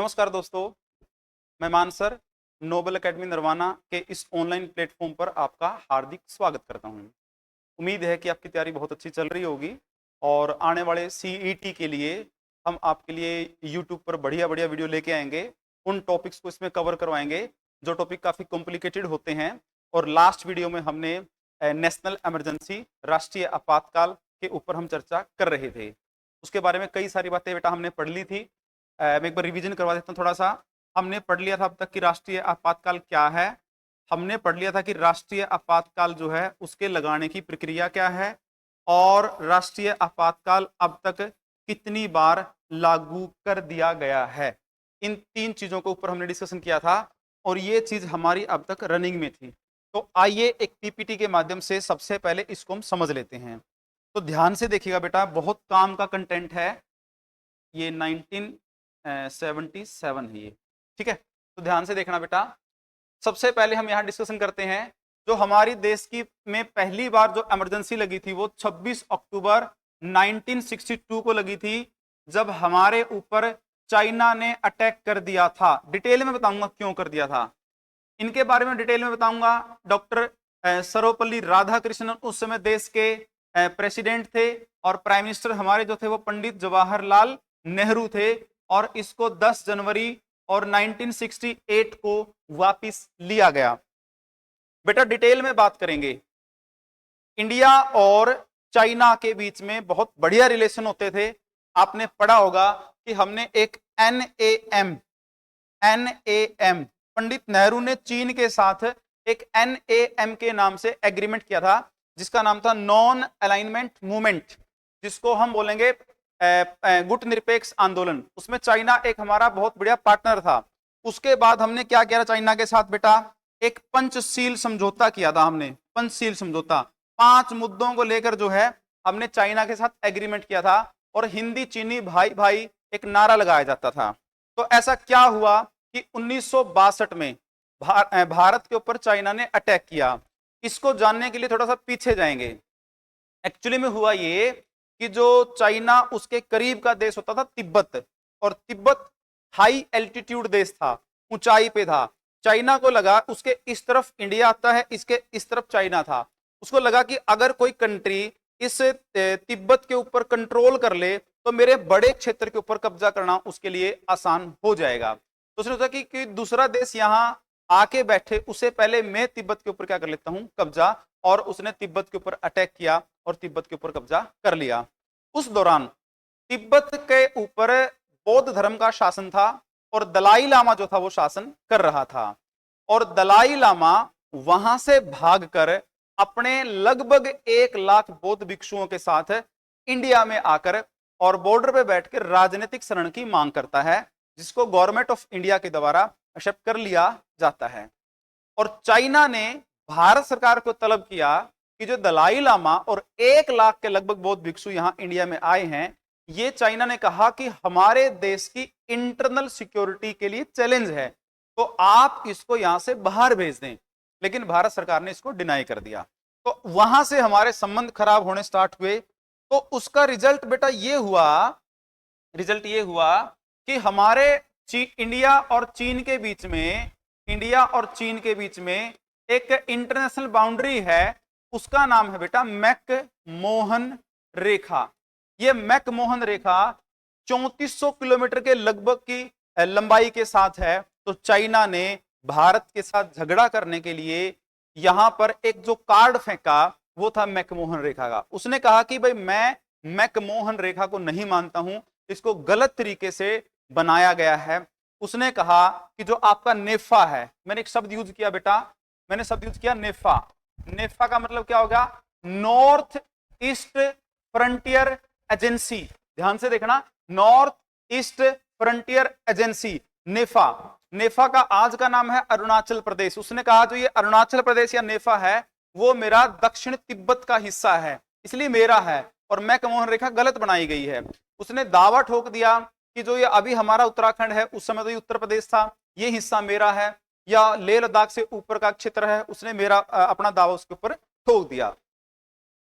नमस्कार दोस्तों, मैं मानसर नोबल एकेडमी नरवाना के इस ऑनलाइन प्लेटफॉर्म पर आपका हार्दिक स्वागत करता हूं। उम्मीद है कि आपकी तैयारी बहुत अच्छी चल रही होगी और आने वाले सीईटी के लिए हम आपके लिए यूट्यूब पर बढ़िया बढ़िया वीडियो लेके आएंगे। उन टॉपिक्स को इसमें कवर करवाएंगे जो टॉपिक काफ़ी कॉम्प्लिकेटेड होते हैं। और लास्ट वीडियो में हमने नेशनल इमरजेंसी, राष्ट्रीय आपातकाल के ऊपर हम चर्चा कर रहे थे। उसके बारे में कई सारी बातें बेटा हमने पढ़ ली थी। मैं एक बार रिवीजन करवा देता हूँ थोड़ा सा। हमने पढ़ लिया था अब तक कि राष्ट्रीय आपातकाल क्या है। हमने पढ़ लिया था कि राष्ट्रीय आपातकाल जो है उसके लगाने की प्रक्रिया क्या है और राष्ट्रीय आपातकाल अब तक कितनी बार लागू कर दिया गया है। इन तीन चीजों के ऊपर हमने डिस्कशन किया था और ये चीज हमारी अब तक रनिंग में थी। तो आइए एक पीपीटी के माध्यम से सबसे पहले इसको हम समझ लेते हैं। तो ध्यान से देखिएगा बेटा, बहुत काम का कंटेंट है। ये 1977 है ये, ठीक है। तो ध्यान से देखना बेटा। सबसे पहले हम यहाँ डिस्कशन करते हैं जो हमारी देश की में पहली बार जो इमरजेंसी लगी थी वो 26 अक्टूबर 1962 को लगी थी, जब हमारे ऊपर चाइना ने अटैक कर दिया था। डिटेल में बताऊंगा क्यों कर दिया था, इनके बारे में डिटेल में बताऊंगा। डॉक्टर सर्वपल्ली राधाकृष्णन उस समय देश के प्रेसिडेंट थे और प्राइम मिनिस्टर हमारे जो थे वो पंडित जवाहरलाल नेहरू थे। और इसको 10 जनवरी और 1968 को वापस लिया गया। बेटा डिटेल में बात करेंगे। इंडिया और चाइना के बीच में बहुत बढ़िया रिलेशन होते थे। आपने पढ़ा होगा कि हमने एक एनएएम पंडित नेहरू ने चीन के साथ एक एनएएम के नाम से एग्रीमेंट किया था, जिसका नाम था नॉन अलाइनमेंट मूवमेंट, जिसको हम बोलेंगे गुट निरपेक्ष आंदोलन। उसमें चाइना एक हमारा बहुत बढ़िया पार्टनर था। उसके बाद हमने क्या किया चाइना के साथ बेटा, एक पंचशील समझौता किया था। हमने पंचशील समझौता 5 मुद्दों को लेकर जो है हमने चाइना के साथ एग्रीमेंट किया था। और हिंदी चीनी भाई भाई एक नारा लगाया जाता था। तो ऐसा क्या हुआ कि 1962 में भारत के ऊपर चाइना ने अटैक किया। इसको जानने के लिए थोड़ा सा पीछे जाएंगे। एक्चुअली में हुआ ये कि जो चाइना उसके करीब का देश होता था तिब्बत, और तिब्बत हाई एल्टीट्यूड देश था, ऊंचाई पे था। चाइना को लगा उसके इस तरफ इंडिया आता है, इसके इस तरफ चाइना था। उसको लगा कि अगर कोई कंट्री इस तिब्बत के ऊपर कंट्रोल कर ले तो मेरे बड़े क्षेत्र के ऊपर कब्जा करना उसके लिए आसान हो जाएगा। तो उसने सोचा कि दूसरा देश यहां आके बैठे, उससे पहले मैं तिब्बत के ऊपर क्या कर लेता हूं, कब्जा। और उसने तिब्बत के ऊपर अटैक किया और तिब्बत के ऊपर कब्जा कर लिया। उस दौरान तिब्बत के ऊपर बौद्ध धर्म का शासन था और दलाई लामा जो था वो शासन कर रहा था। और दलाई लामा वहां से भागकर अपने लगभग 1 लाख बौद्ध भिक्षुओं के साथ इंडिया में आकर और बॉर्डर पे बैठकर राजनीतिक शरण की मांग करता है, जिसको गवर्नमेंट ऑफ इंडिया के द्वारा एक्सेप्ट कर लिया जाता है। और चाइना ने भारत सरकार को तलब किया कि जो दलाई लामा और 1 लाख के लगभग बौद्ध भिक्षु यहां इंडिया में आए हैं, ये चाइना ने कहा कि हमारे देश की इंटरनल सिक्योरिटी के लिए चैलेंज है, तो आप इसको यहां से बाहर भेज दें। लेकिन भारत सरकार ने इसको डिनाई कर दिया। तो वहां से हमारे संबंध खराब होने स्टार्ट हुए। तो उसका रिजल्ट बेटा ये हुआ, कि हमारे इंडिया और चीन के बीच में, एक इंटरनेशनल बाउंड्री है, उसका नाम है बेटा मैकमोहन रेखा। ये मैकमोहन रेखा 3400 किलोमीटर के लगभग की लंबाई के साथ है। तो चाइना ने भारत के साथ झगड़ा करने के लिए यहां पर एक जो कार्ड फेंका वो था मैकमोहन रेखा का। उसने कहा कि भाई मैं मैकमोहन रेखा को नहीं मानता हूं, इसको गलत तरीके से बनाया गया है। उसने कहा कि जो आपका नेफा है, मैंने एक शब्द यूज किया बेटा, मैंने शब्द यूज किया नेफा। नेफा का मतलब क्या होगा, नॉर्थ ईस्ट फ्रंटियर एजेंसी। ध्यान से देखना, नॉर्थ ईस्ट फ्रंटियर एजेंसी, नेफा। नेफा का आज का नाम है अरुणाचल प्रदेश। उसने कहा जो ये अरुणाचल प्रदेश या नेफा है वो मेरा दक्षिण तिब्बत का हिस्सा है, इसलिए मेरा है, और मैकमोहन रेखा गलत बनाई गई है। उसने दावा ठोक दिया कि जो ये अभी हमारा उत्तराखंड है, उस समय तो ये उत्तर प्रदेश था, ये हिस्सा मेरा है, या लेह लद्दाख से ऊपर का क्षेत्र है, उसने मेरा अपना दावा उसके ऊपर ठोक दिया।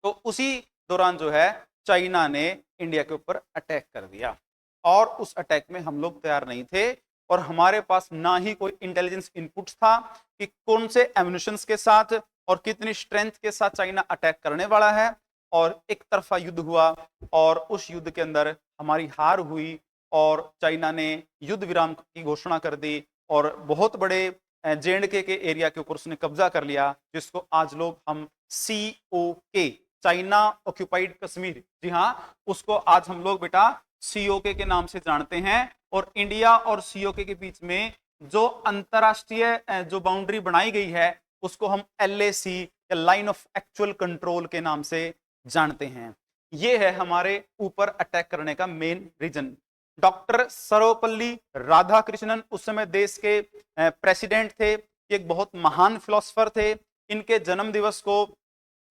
तो उसी दौरान जो है चाइना ने इंडिया के ऊपर अटैक कर दिया, और उस अटैक में हम लोग तैयार नहीं थे। और हमारे पास ना ही कोई इंटेलिजेंस इनपुट्स था कि कौन से एम्युनिशंस के साथ और कितनी स्ट्रेंथ के साथ चाइना अटैक करने वाला है। और एक तरफा युद्ध हुआ और उस युद्ध के अंदर हमारी हार हुई और चाइना ने युद्ध विराम की घोषणा कर दी और बहुत बड़े JNK के एरिया के ऊपर उसने कब्जा कर लिया, जिसको आज लोग हम COK, चाइना ऑक्यूपाइड कश्मीर, जी हाँ, उसको आज हम लोग बेटा COK के नाम से जानते हैं। और इंडिया और COK के बीच में जो अंतरराष्ट्रीय जो बाउंड्री बनाई गई है उसको हम LAC या लाइन ऑफ एक्चुअल कंट्रोल के नाम से जानते हैं। ये है हमारे ऊपर अटैक करने का main reason. Doctor Sarvepalli Radhakrishnan उस समय देश के प्रेसिडेंट थे, एक बहुत महान फिलोसोफर थे। इनके जन्म दिवस को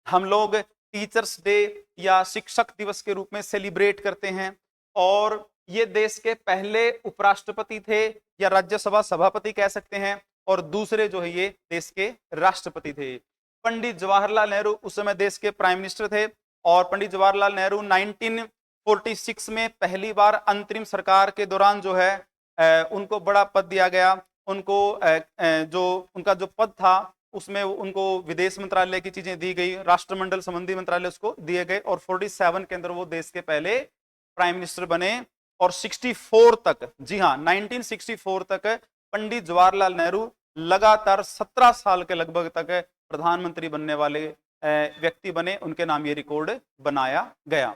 हम लोग टीचर्स डे या शिक्षक दिवस के रूप में सेलिब्रेट करते हैं। और ये देश के पहले उपराष्ट्रपति थे या राज्यसभा सभापति कह सकते हैं, और दूसरे जो है ये देश के राष्ट्रपति थे। पंडित जवाहरलाल नेहरू उस समय देश के प्राइम मिनिस्टर थे और पंडित जवाहरलाल नेहरू 1946 में पहली बार अंतरिम सरकार के दौरान जो है उनको बड़ा पद दिया गया। उनको जो उनका जो पद था उसमें उनको विदेश मंत्रालय की चीजें दी गई, राष्ट्रमंडल संबंधी मंत्रालय उसको दिए गए और 47 के अंदर वो देश के पहले प्राइम मिनिस्टर बने। और 64 तक, जी हाँ 1964 तक पंडित जवाहरलाल नेहरू लगातार 17 साल के लगभग तक प्रधानमंत्री बनने वाले व्यक्ति बने। उनके नाम ये रिकॉर्ड बनाया गया।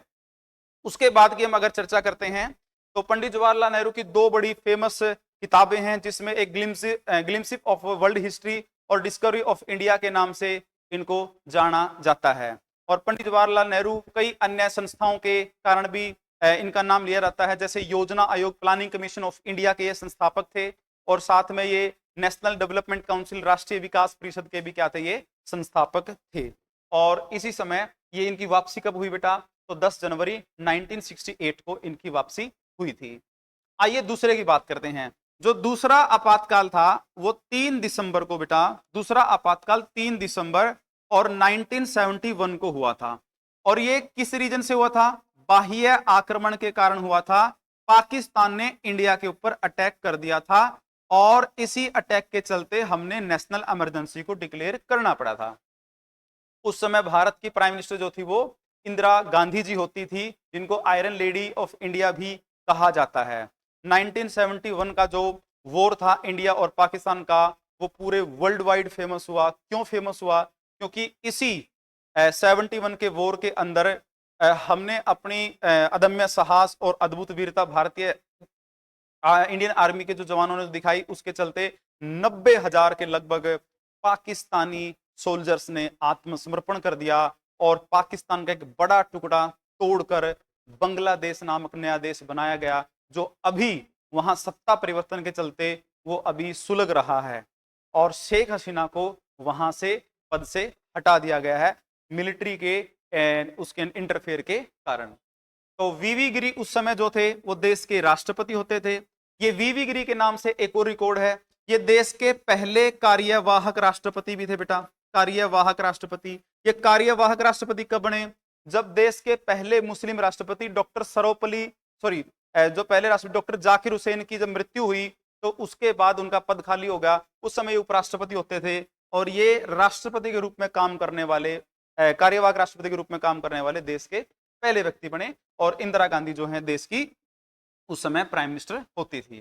उसके बाद की हम अगर चर्चा करते हैं तो पंडित जवाहरलाल नेहरू की दो बड़ी फेमस किताबें हैं, जिसमें एक ग्लिम्सिप ऑफ वर्ल्ड हिस्ट्री और डिस्कवरी ऑफ इंडिया के नाम से इनको जाना जाता है। और पंडित जवाहरलाल नेहरू कई अन्य संस्थाओं के कारण भी इनका नाम लिया जाता है, जैसे योजना आयोग, प्लानिंग कमीशन ऑफ इंडिया के ये संस्थापक थे और साथ में ये नेशनल डेवलपमेंट काउंसिल, राष्ट्रीय विकास परिषद के भी क्या थे, ये संस्थापक थे। और इसी समय ये इनकी वापसी कब हुई बेटा, तो 10 जनवरी 1968 को इनकी वापसी हुई थी। आइए दूसरे की बात करते हैं। जो दूसरा आपातकाल था वो 3 दिसंबर को बेटा, दूसरा आपातकाल 3 दिसंबर और 1971 को हुआ था। और ये किस रीजन से हुआ था, बाह्य आक्रमण के कारण हुआ था। पाकिस्तान ने इंडिया के ऊपर अटैक कर दिया था और इसी अटैक के चलते हमने नेशनल इमरजेंसी को डिक्लेयर करना पड़ा था। उस समय भारत की प्राइम मिनिस्टर जो थी वो इंदिरा गांधी जी होती थी, जिनको आयरन लेडी ऑफ इंडिया भी कहा जाता है। 1971 का जो वॉर था इंडिया और पाकिस्तान का, वो पूरे वर्ल्ड वाइड फेमस हुआ। क्यों फेमस हुआ, क्योंकि इसी 71 के वॉर के अंदर हमने अपनी अदम्य साहस और अद्भुत वीरता भारतीय इंडियन आर्मी के जो जवानों ने दिखाई, उसके चलते 90,000 के लगभग पाकिस्तानी सोल्जर्स ने आत्मसमर्पण कर दिया और पाकिस्तान का एक बड़ा टुकड़ा तोड़कर बांग्लादेश नामक नया देश बनाया गया, जो अभी वहां सत्ता परिवर्तन के चलते वो अभी सुलग रहा है और शेख हसीना को वहां से पद से हटा दिया गया है मिलिट्री के उसके इंटरफेयर के कारण। तो वीवी गिरी उस समय जो थे वो देश के राष्ट्रपति होते थे। ये वीवी गिरी के नाम से एक और रिकॉर्ड है, ये देश के पहले कार्यवाहक राष्ट्रपति भी थे बेटा, कार्यवाहक राष्ट्रपति। ये कार्यवाहक राष्ट्रपति कब बने, जब देश के पहले मुस्लिम राष्ट्रपति डॉक्टर जो पहले राष्ट्रपति डॉक्टर जाकिर हुसैन की जब मृत्यु हुई तो उसके बाद उनका पद खाली हो गया। उस समय उपराष्ट्रपति होते थे और ये राष्ट्रपति के रूप में काम करने वाले, कार्यवाहक राष्ट्रपति के रूप में काम करने वाले देश के पहले व्यक्ति बने। और इंदिरा गांधी जो है देश की उस समय प्राइम मिनिस्टर होती थी।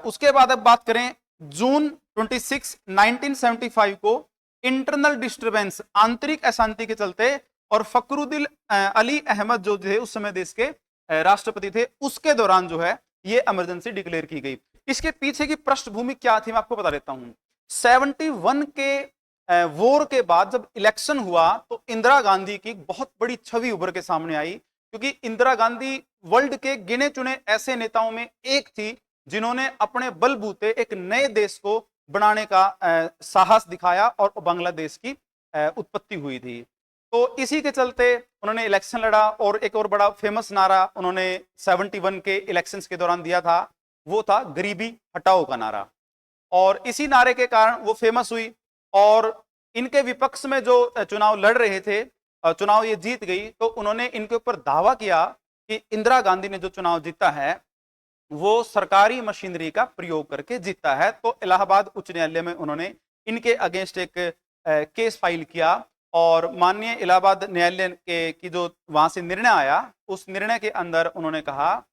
उसके बाद अब बात करें, जून 26, 1975 को इंटरनल डिस्टरबेंस, आंतरिक अशांति के चलते, और फखरुद्दीन अली अहमद जो थे उस समय देश के राष्ट्रपति थे, उसके दौरान जो है ये इमरजेंसी डिक्लेयर की गई। इसके पीछे की पृष्ठभूमि क्या थी मैं आपको बता देता हूं। 71 के वॉर के बाद जब इलेक्शन हुआ तो इंदिरा गांधी की बहुत बड़ी छवि उभर के सामने आई, क्योंकि इंदिरा गांधी वर्ल्ड के गिने चुने ऐसे नेताओं में एक थी जिन्होंने अपने बलबूते एक नए देश को बनाने का साहस दिखाया और बांग्लादेश की उत्पत्ति हुई थी। तो इसी के चलते उन्होंने इलेक्शन लड़ा और एक और बड़ा फेमस नारा उन्होंने 71 के इलेक्शंस के दौरान दिया था, वो था गरीबी हटाओ का नारा। और इसी नारे के कारण वो फेमस हुई और इनके विपक्ष में जो चुनाव लड़ रहे थे, चुनाव ये जीत गई, तो उन्होंने इनके ऊपर दावा किया कि इंदिरा गांधी ने जो चुनाव जीता है वो सरकारी मशीनरी का प्रयोग करके जीतता है। तो इलाहाबाद उच्च न्यायालय में उन्होंने इनके अगेंस्ट एक केस फाइल किया और माननीय इलाहाबाद न्यायालय के की जो वहां से निर्णय आया, उस निर्णय के अंदर उन्होंने कहा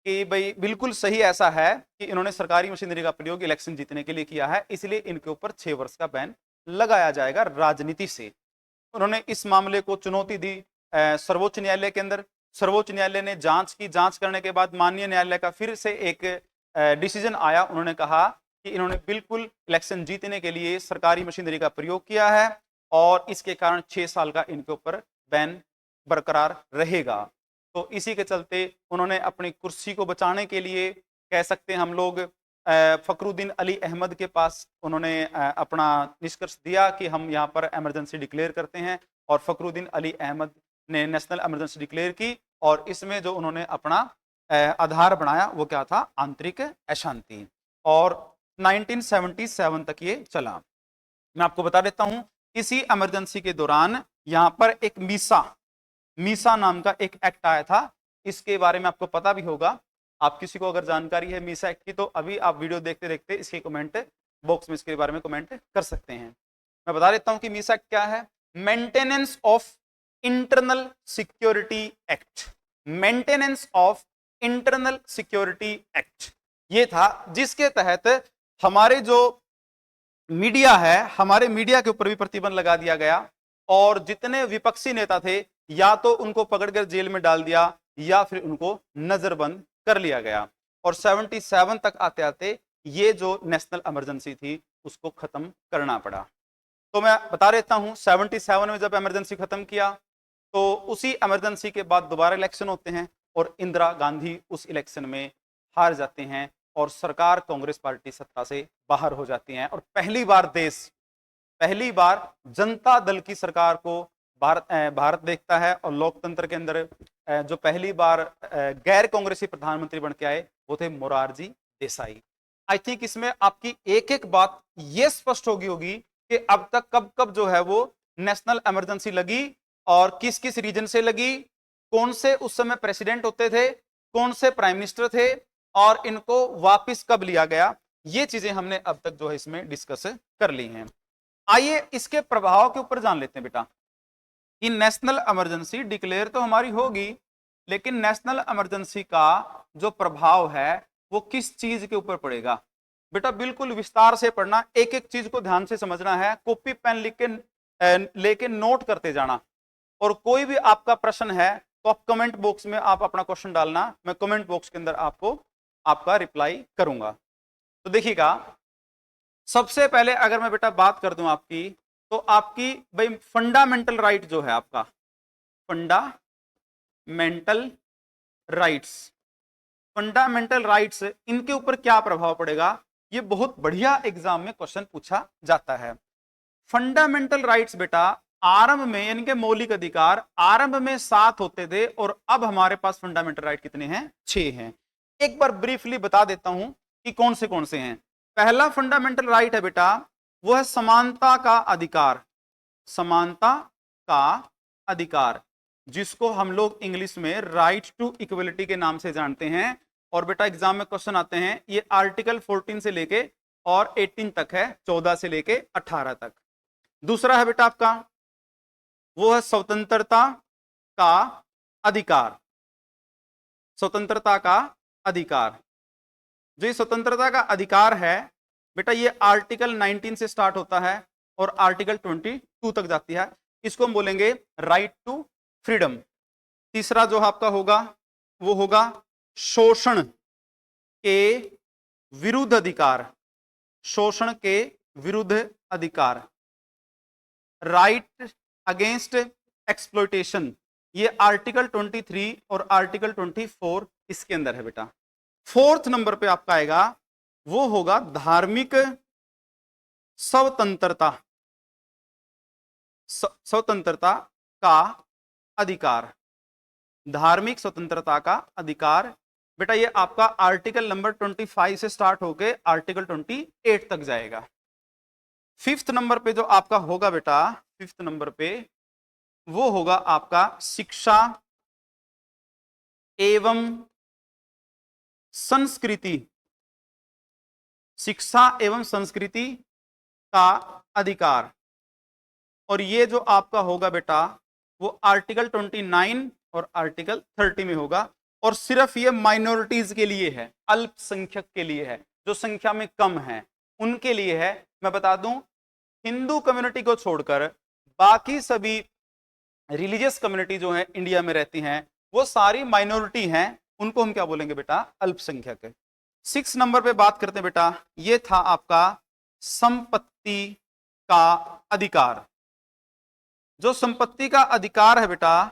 कि भाई बिल्कुल सही ऐसा है कि इन्होंने सरकारी मशीनरी का प्रयोग इलेक्शन जीतने के लिए किया है, इसलिए इनके ऊपर 6 वर्ष का बैन लगाया जाएगा राजनीति से। उन्होंने इस मामले को चुनौती दी सर्वोच्च न्यायालय के अंदर। सर्वोच्च न्यायालय ने जांच की, जांच करने के बाद माननीय न्यायालय का फिर से एक डिसीजन आया। उन्होंने कहा कि इन्होंने बिल्कुल इलेक्शन जीतने के लिए सरकारी मशीनरी का प्रयोग किया है और इसके कारण 6 साल का इनके ऊपर बैन बरकरार रहेगा। तो इसी के चलते उन्होंने अपनी कुर्सी को बचाने के लिए, कह सकते हैं हम लोग, फखरुद्दीन अली अहमद के पास उन्होंने अपना निष्कर्ष दिया कि हम यहाँ पर इमरजेंसी डिक्लेयर करते हैं और फखरुद्दीन अली अहमद ने नेशनल इमरजेंसी डिक्लेयर की और इसमें जो उन्होंने अपना आधार बनाया वो क्या था, आंतरिक अशांति। और 1977 तक ये चला। मैं आपको बता देता हूं, इसी इमरजेंसी के दौरान यहां पर एक मीसा नाम का एक एक्ट आया था। इसके बारे में आपको पता भी होगा। आप किसी को अगर जानकारी है मीसा एक्ट की तो अभी आप वीडियो देखते देखते इसके कमेंट बॉक्स में इसके बारे में कमेंट कर सकते हैं। मैं बता देता हूं कि मीसा एक्ट क्या है। Maintenance of internal security act, maintenance of internal security act ये था, जिसके तहत हमारे जो मीडिया है, हमारे मीडिया के ऊपर भी प्रतिबंध लगा दिया गया और जितने विपक्षी नेता थे या तो उनको पकड़कर जेल में डाल दिया या फिर उनको नजरबंद कर लिया गया। और 77 तक आते आते ये जो नेशनल इमरजेंसी थी उसको खत्म करना पड़ा। तो मैं बता देता हूं, 77 में जब इमरजेंसी खत्म किया तो उसी इमरजेंसी के बाद दोबारा इलेक्शन होते हैं और इंदिरा गांधी उस इलेक्शन में हार जाते हैं और सरकार कांग्रेस पार्टी सत्ता से बाहर हो जाती है और पहली बार जनता दल की सरकार को भारत देखता है। और लोकतंत्र के अंदर जो पहली बार गैर कांग्रेसी प्रधानमंत्री बन के आए वो थे मोरारजी देसाई। आई थिंक इसमें आपकी एक एक बात ये स्पष्ट होगी कि अब तक कब कब जो है वो नेशनल इमरजेंसी लगी और किस किस रीजन से लगी, कौन से उस समय प्रेसिडेंट होते थे, कौन से प्राइम मिनिस्टर थे और इनको वापस कब लिया गया। ये चीजें हमने अब तक जो है इसमें डिस्कस कर ली हैं। आइए इसके प्रभाव के ऊपर जान लेते हैं बेटा कि नेशनल इमरजेंसी डिक्लेयर तो हमारी होगी, लेकिन नेशनल इमरजेंसी का जो प्रभाव है वो किस चीज के ऊपर पड़ेगा। बेटा बिल्कुल विस्तार से पढ़ना, एक एक चीज को ध्यान से समझना है, कॉपी पेन लिख के लेके नोट करते जाना। और कोई भी आपका प्रश्न है तो आप कमेंट बॉक्स में आप अपना क्वेश्चन डालना, मैं कमेंट बॉक्स के अंदर आपको आपका रिप्लाई करूंगा। तो देखिएगा, सबसे पहले अगर मैं बेटा बात कर दूं आपकी, तो आपकी भाई फंडामेंटल राइट जो है आपका, फंडामेंटल राइट्स इनके ऊपर क्या प्रभाव पड़ेगा, ये बहुत बढ़िया एग्जाम में क्वेश्चन पूछा जाता है। फंडामेंटल राइट्स बेटा आरंभ में, यानी कि मौलिक अधिकार आरंभ में 7 होते थे और अब हमारे पास फंडामेंटल राइट कितने हैं, 6 हैं। एक बार ब्रीफली बता देता हूं कि कौन से हैं। पहला फंडामेंटल राइट है बेटा वो है समानता का अधिकार, समानता का अधिकार, जिसको हम लोग इंग्लिश में राइट टू इक्वलिटी के नाम से जानते हैं। और बेटा एग्जाम में क्वेश्चन आते हैं, ये आर्टिकल 14 से लेके और 18 तक है, 14 से लेके 18 तक। दूसरा है बेटा आपका वो है स्वतंत्रता का अधिकार, स्वतंत्रता का अधिकार। जो ये स्वतंत्रता का अधिकार है बेटा ये आर्टिकल 19 से स्टार्ट होता है और आर्टिकल 22 तक जाती है, इसको हम बोलेंगे राइट टू फ्रीडम। तीसरा जो आपका होगा वो होगा शोषण के विरुद्ध अधिकार, शोषण के विरुद्ध अधिकार, राइट अगेंस्ट एक्सप्लॉयटेशन, ये आर्टिकल 23 और आर्टिकल 24 इसके अंदर है बेटा। फोर्थ नंबर पे आपका आएगा वो होगा धार्मिक स्वतंत्रता, स्वतंत्रता का अधिकार, धार्मिक स्वतंत्रता का अधिकार। बेटा ये आपका आर्टिकल नंबर 25 से स्टार्ट होके आर्टिकल 28 तक जाएगा। फिफ्थ नंबर पे जो आपका होगा बेटा, फिफ्थ नंबर पे वो होगा आपका शिक्षा एवं संस्कृति, शिक्षा एवं संस्कृति का अधिकार। और ये जो आपका होगा बेटा वो आर्टिकल 29 और आर्टिकल 30 में होगा। और सिर्फ ये माइनॉरिटीज के लिए है, अल्पसंख्यक के लिए है, जो संख्या में कम है उनके लिए है। मैं बता दूं, हिंदू कम्युनिटी को छोड़कर बाकी सभी रिलीजियस कम्युनिटी जो है इंडिया में रहती हैं वो सारी माइनॉरिटी हैं, उनको हम क्या बोलेंगे बेटा, अल्पसंख्यक। 6 नंबर पे बात करते हैं बेटा, ये था आपका संपत्ति का अधिकार। जो संपत्ति का अधिकार है बेटा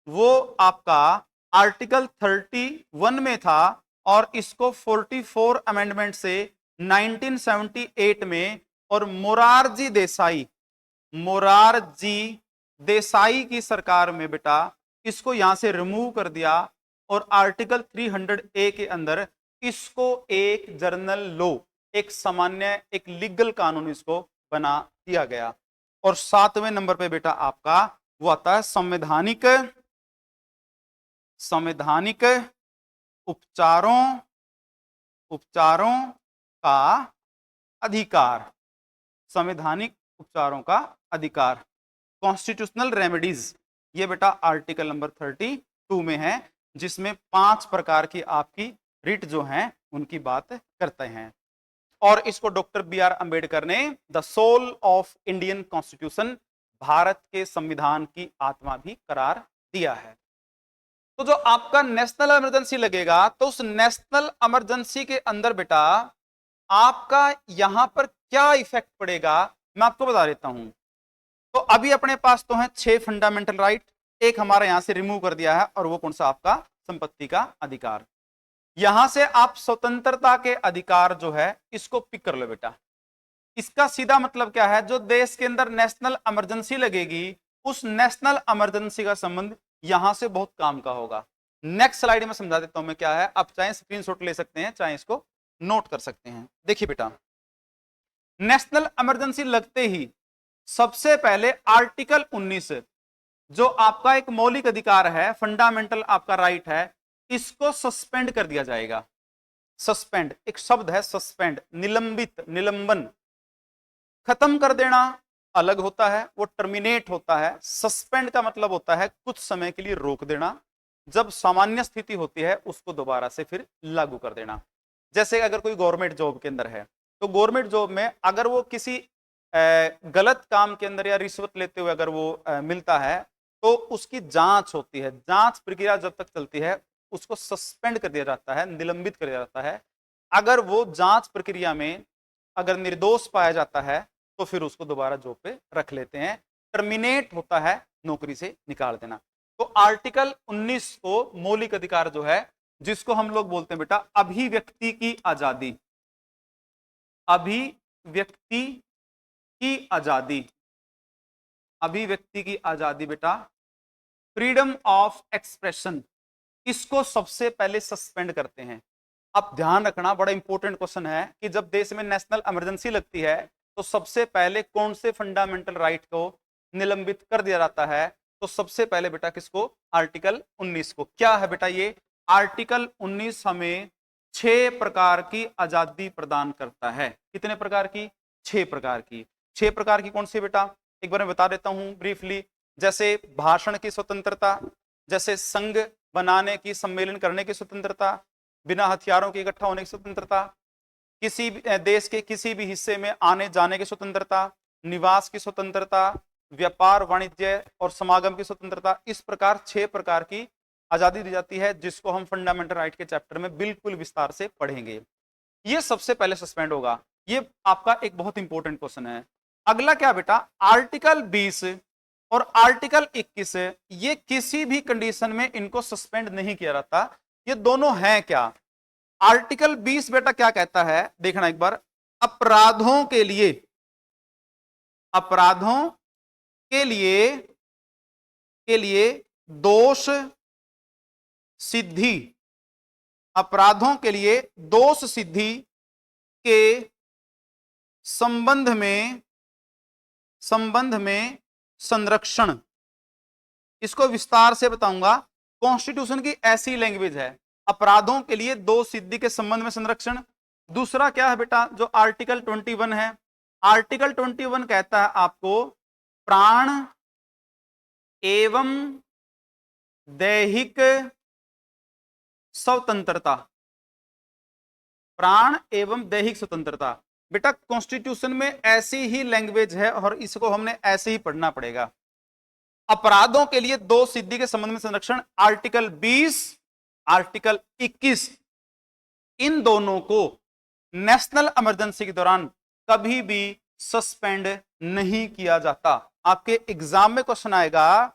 वो आपका आर्टिकल 31 में था और इसको 44 अमेंडमेंट से 1978 में और मोरारजी देसाई की सरकार में बेटा इसको यहां से रिमूव कर दिया और आर्टिकल 300A के अंदर इसको एक जर्नल लॉ, एक सामान्य, एक लीगल कानून इसको बना दिया गया। और 7वें नंबर पे बेटा आपका वो आता है संवैधानिक उपचारों का अधिकार। संवैधानिक उपचारों का अधिकार, कॉन्स्टिट्यूशनल रेमेडीज, ये बेटा आर्टिकल नंबर 32 में है, जिसमें 5 प्रकार की आपकी रिट जो हैं उनकी बात करते हैं। और इसको डॉक्टर B.R. अंबेडकर ने the soul of Indian constitution, Bharat के संविधान की आत्मा भी करार दिया है। तो जो आपका नेशनल इमरजेंसी लगेगा तो उस नेशनल इमरजेंसी के अंदर बेटा आपका यहां पर क्या इफेक्ट पड़ेगा मैं आपको बता देता हूं। तो अभी अपने पास तो है 6 फंडामेंटल राइट, एक हमारा यहां से रिमूव कर दिया है और वो कौन सा, आपका संपत्ति का अधिकार। यहां से आप स्वतंत्रता के अधिकार जो है इसको पिक कर लो बेटा। इसका सीधा मतलब क्या है, जो देश के अंदर नेशनल इमरजेंसी लगेगी उस नेशनल इमरजेंसी का संबंध यहां से बहुत काम का होगा। नेक्स्ट स्लाइड में समझा देता हूं मैं क्या है, आप चाहे स्क्रीनशॉट ले सकते हैं चाहे इसको नोट कर सकते हैं। देखिए बेटा, नेशनल इमरजेंसी लगते ही सबसे पहले आर्टिकल 19 जो आपका एक मौलिक अधिकार है, फंडामेंटल आपका राइट है, इसको सस्पेंड कर दिया जाएगा। सस्पेंड एक शब्द है, सस्पेंड, निलंबित, निलंबन। खत्म कर देना अलग होता है, वो टर्मिनेट होता है। सस्पेंड का मतलब होता है कुछ समय के लिए रोक देना, जब सामान्य स्थिति होती है उसको दोबारा से फिर लागू कर देना। जैसे अगर कोई गवर्नमेंट जॉब के अंदर है तो गवर्नमेंट जॉब में अगर वो किसी गलत काम के अंदर या रिश्वत लेते हुए अगर वो मिलता है तो उसकी जांच होती है। जांच प्रक्रिया जब तक चलती है उसको सस्पेंड कर दिया जाता है, निलंबित कर दिया जाता है। अगर वो जांच प्रक्रिया में अगर निर्दोष पाया जाता है तो फिर उसको दोबारा जॉब पे रख लेते हैं। टर्मिनेट होता है, नौकरी से निकाल देना। तो आर्टिकल 19 को मौलिक अधिकार जो है, जिसको हम लोग बोलते हैं बेटा अभिव्यक्ति की आजादी, अभिव्यक्ति की आजादी, अभिव्यक्ति की आजादी बेटा, फ्रीडम ऑफ एक्सप्रेशन, इसको सबसे पहले सस्पेंड करते हैं। अब ध्यान रखना, बड़ा इंपॉर्टेंट क्वेश्चन है कि जब देश में नेशनल इमरजेंसी लगती है तो सबसे पहले कौन से फंडामेंटल राइट को निलंबित कर दिया जाता है। तो सबसे पहले बेटा किसको, आर्टिकल 19 को। क्या है बेटा ये आर्टिकल 19 हमें 6 प्रकार की आजादी प्रदान करता है। कितने प्रकार की, 6 प्रकार की। 6 प्रकार की कौन सी बेटा, एक बार मैं बता देता हूं ब्रीफली। जैसे भाषण की स्वतंत्रता, जैसे संघ बनाने की, सम्मेलन करने की स्वतंत्रता, बिना हथियारों के इकट्ठा होने की स्वतंत्रता, किसी देश के किसी भी हिस्से में आने जाने की स्वतंत्रता, निवास की स्वतंत्रता, व्यापार वाणिज्य और समागम की स्वतंत्रता। इस प्रकार 6 प्रकार की आजादी दी जाती है, जिसको हम फंडामेंटल राइट के चैप्टर में बिल्कुल विस्तार से पढ़ेंगे। ये सबसे पहले सस्पेंड होगा। ये आपका एक बहुत इंपॉर्टेंट क्वेश्चन है। अगला क्या बेटा, आर्टिकल 20 और आर्टिकल 21, ये किसी भी कंडीशन में इनको सस्पेंड नहीं किया जाता। ये दोनों हैं क्या। आर्टिकल 20 बेटा क्या कहता है, देखना एक बार, अपराधों के लिए, अपराधों के लिए दोष सिद्धि, अपराधों के लिए दोष सिद्धि के संबंध में संरक्षण। इसको विस्तार से बताऊंगा। कॉन्स्टिट्यूशन की ऐसी लैंग्वेज है अपराधों के लिए दो सिद्धि के संबंध में संरक्षण। दूसरा क्या है बेटा, जो आर्टिकल 21 है, आर्टिकल 21 कहता है आपको प्राण एवं दैहिक स्वतंत्रता, प्राण एवं दैहिक स्वतंत्रता। बेटा कॉन्स्टिट्यूशन में ऐसी ही लैंग्वेज है और इसको हमने ऐसे ही पढ़ना पड़ेगा। अपराधों के लिए दो सिद्धि के संबंध में संरक्षण, आर्टिकल 20, आर्टिकल 21, इन दोनों को नेशनल इमरजेंसी के दौरान कभी भी सस्पेंड नहीं किया जाता। आपके एग्जाम में क्वेश्चन आएगा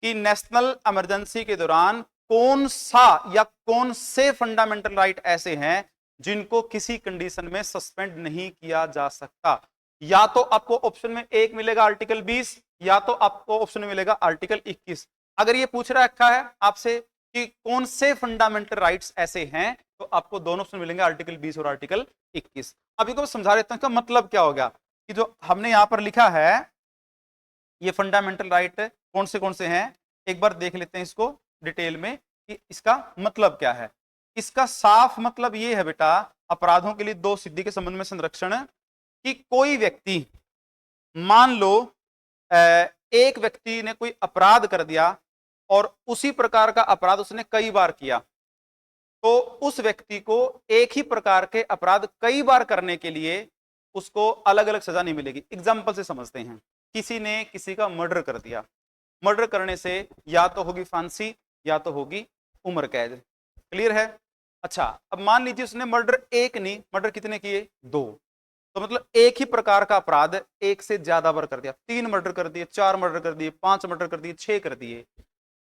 कि नेशनल इमरजेंसी के दौरान कौन सा या कौन से फंडामेंटल राइट ऐसे हैं जिनको किसी कंडीशन में सस्पेंड नहीं किया जा सकता। या तो आपको ऑप्शन में एक मिलेगा आर्टिकल 20, या तो आपको ऑप्शन में मिलेगा आर्टिकल 21। अगर ये पूछ रखा है आपसे कि कौन से फंडामेंटल राइट्स ऐसे हैं, तो आपको दोनों ऑप्शन मिलेंगे, आर्टिकल 20 और आर्टिकल 21। अब इनको समझा देता हूं इसका मतलब क्या होगा कि जो हमने यहां पर लिखा है ये फंडामेंटल राइट कौन से हैं, एक बार देख लेते हैं इसको डिटेल में कि इसका मतलब क्या है। इसका साफ मतलब ये है बेटा, अपराधों के लिए दो सिद्धि के संबंध में संरक्षण, कि कोई व्यक्ति, मान लो एक व्यक्ति ने कोई अपराध कर दिया और उसी प्रकार का अपराध उसने कई बार किया, तो उस व्यक्ति को एक ही प्रकार के अपराध कई बार करने के लिए उसको अलग अलग सजा नहीं मिलेगी। एग्जाम्पल से समझते हैं, किसी ने किसी का मर्डर कर दिया, मर्डर करने से या तो होगी फांसी या तो होगी उम्र कैद। क्लियर है? अच्छा, अब मान लीजिए उसने मर्डर एक नहीं, मर्डर कितने किए? दो। तो मतलब एक ही प्रकार का अपराध एक से ज्यादा बार कर दिया, 3 मर्डर कर दिए, 4 मर्डर कर दिए, 5 मर्डर कर दिए, 6 कर दिए।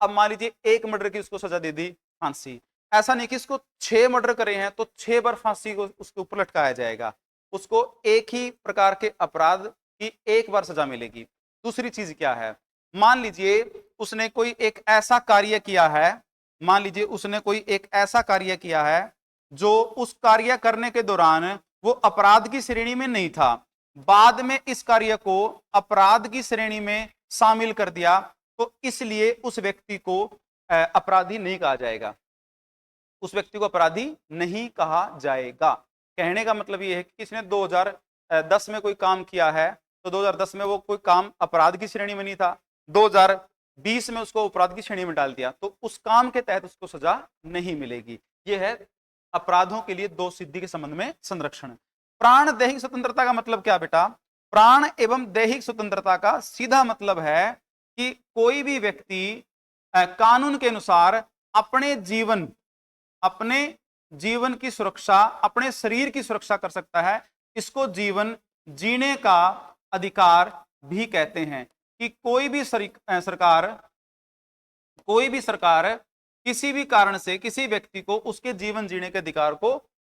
अब मान लीजिए एक मर्डर की उसको सजा दे दी फांसी। ऐसा नहीं कि इसको 6 मर्डर करे हैं तो 6 बार फांसी को उसके ऊपर लटकाया जाएगा, उसको एक ही प्रकार के अपराध की एक बार सजा मिलेगी। दूसरी चीज क्या है, मान लीजिए उसने कोई एक ऐसा कार्य किया है, मान लीजिए उसने कोई एक ऐसा कार्य किया है जो उस कार्य करने के दौरान वो अपराध की श्रेणी में नहीं था, बाद में इस कार्य को अपराध की श्रेणी में शामिल कर दिया, तो इसलिए उस व्यक्ति को अपराधी नहीं कहा जाएगा, उस व्यक्ति को अपराधी नहीं कहा जाएगा। कहने का मतलब यह है कि किसने 2010 में कोई काम किया है, तो 2010 में वो कोई काम अपराध की श्रेणी में नहीं था, 2020 में उसको अपराध की श्रेणी में डाल दिया, तो उस काम के तहत उसको सजा नहीं मिलेगी। यह है अपराधों के लिए दो सिद्धि के संबंध में संरक्षण। प्राण दैहिक स्वतंत्रता का मतलब क्या बेटा? प्राण एवं दैहिक स्वतंत्रता का सीधा मतलब है कि कोई भी व्यक्ति कानून के अनुसार अपने जीवन की सुरक्षा, अपने शरीर की सुरक्षा कर सकता है। इसको जीवन जीने का अधिकार भी कहते हैं कि कोई भी सरकार किसी भी कारण से किसी व्यक्ति को उसके जीवन जीने के अधिकार को